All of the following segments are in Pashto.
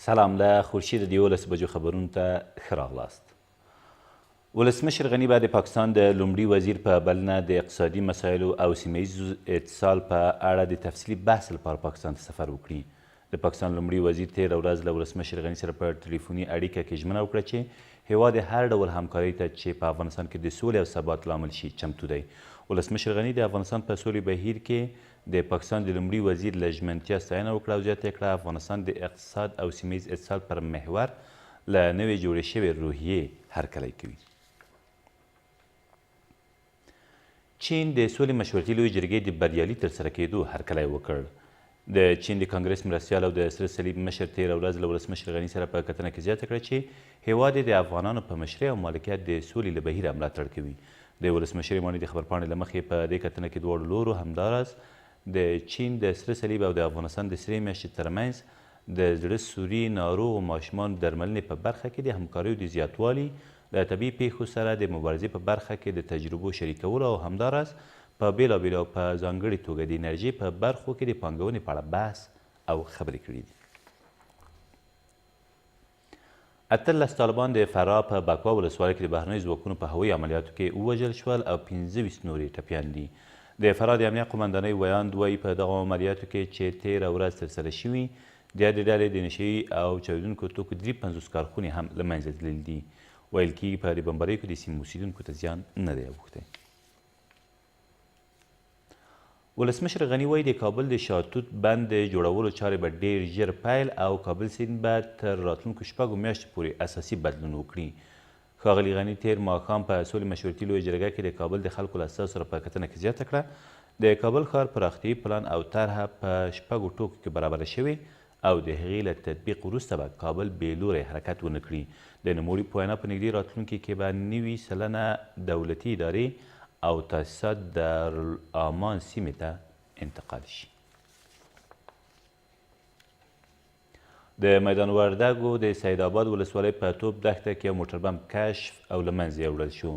سلام له خورشید د 11 بجو خبرونو ته ښه راغلاست. ولسمشر غني به د پاکستان د لومړي وزیر په بلنه د اقتصادي مسایلو او سیمه ییز اتصال په اړه د تفصیلي بحث لپاره پاکستان ته سفر وکړي. د پاکستان لومړي وزیر تېره ورځ له ولسمشر غني سره په ټلیفوني اړیکه کې ژمنه وکړه چې هیواد یې هر ډول همکارۍ ته چې په افغانستان کې د سولې او ثبات لامل شي چمتو دی. ولسمشر غني د افغانستان په سولې بهیر کې د پاکستان د لومړي وزیر له ژمنتیا ستاینه وکړه او زیاته یې کړه افغانستان د اقتصاد او سیمه ییز اتصال پر محور له نوې جوړې شوې روحیې هرکلی کوي. چین د سولې مشورتي لویې جرګې د بریالي ترسره کېدو هرکلی وکړ. د چین د کانګرس مرستیال او د سره صلیب مشر تېره ورځ له ولسمشر غني سره په کتنه کې زیاته کړه چې هیواد یې د افغانانو په مشرۍ او مالکیت د سولې له بهیره ملاتړ کوي. د ولسمشر ماني د خبرپاڼې له مخې په دې کتنه کې دواړو لورو همداراز د چین د سره صلیب او د افغانستان د سرې میاشتې ترمنځ د زړه سوري ناروغو ماشومانو درملنې په برخه کې د همکاریو د زیاتوالي، د طبیعي پیښو سره د مبارزې په برخه کې د تجربو شریکولو او همداراز په بېلابېلو او په ځانګړې توګه د انرژۍ په برخو کې د پانګونې په اړه بحث او خبرې کړي دي. 18 طالبان د فراه په بکوا ولسوالۍ کې د بهرنیو ځواکونو په هوایي عملیاتو کې ووژل شول او 25 نور یې ټپیان دي. د فراه د امنیه قومندانۍ ویاند وایي په دغو عملیاتو کې چې تېره ورځ ترسره شوي د یادې ډلې د نشه یي او چاودونکو توکو 53 کارخونې هم له منځه تللي دي. ویل کېږي په دې بمباریو کې د سیمې اوسېدونکو ته زیان نه دی اوښتی. ولسمشر غني وایي د کابل د شاتوت بند د جوړولو چارې به ډېر ژر پیل او کابل سیند به تر راتلونکو 6 میاشتو پورې اساسي بدلون وکړي. ښاغلي غني تېر ماښام په سولې مشورتي لویه جرګه کې د کابل د خلکو له استازو سره په کتنه کې زیاته کړه د کابل ښار پراختیایي پلان او طرحه په 6 ټوکو کې برابره شوې او د هغې له تطبیق وروسته به کابل بېلوری حرکت ونه کړي. د نوموړي په وینا په نږدې راتلونکي کې به 90 سلنه دولتي ادارې او تاسیسات دارالامان سیمې ته انتقال شي. د میدان وردګو د سید آباد ولسوالۍ په توپ دښته کې یو موټر بم کشف او له منځه یوړل شو.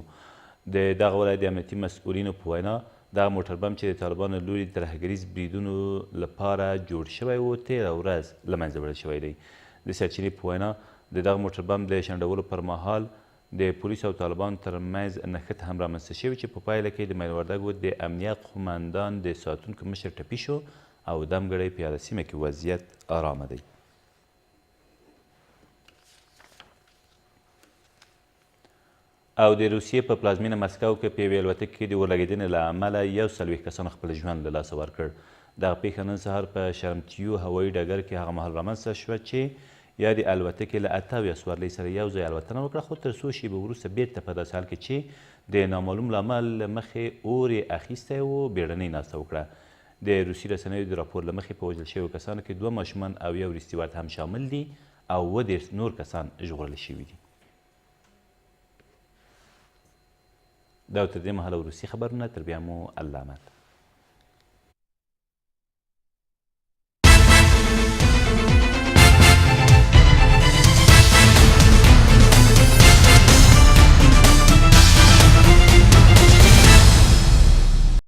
د دغه ولایت د امنیتي مسؤلینو په وینا دغه موټر بم چې د طالبانو له لوري د ترهګریز بریدونو لپاره جوړ شوی و تېره ورځ له منځه وړل شوی دی. د سرچینې په وینا د دغه موټر بم د شنډولو پر مهال د پولیسو او طالبانو ترمنځ نښتې هم رامنځته شوي چې په پایله کې د میدان وردګو د امنیه قومندان د ساتونکو مشر ټپي شو او دمګړی په یاده سیمه کې وضعیت آرامه دی. او د روسیې په پلازمینه مسکو کې په یوې الوتکې کې د اورلګېدنې له امله 41 کسانو خپل ژوند له لاسه ورکړ. دغه پیښه نن سهار په شرمتیو هوایي ډګر کې هغه مهال رامنځته شوه چې یا د الوتکې له 28 سورلۍ سره یو ځای الوتنه وکړه، خو تر څو شیبې وروسته بېرته په داسې حال کې چې د نامعلوم لامل له مخې اور یې اخیستی و بېړنۍ ناسته وکړه. د روسي رسنیو د راپور له مخې په وژل شویو کسانو کې 2 ماشومان او یو ریستیوارډ هم شامل دي او 30 نور کسان ژغورل شوي دي. دا تر دې مهاله وروستي خبرونه، تر بیا مو الله امان.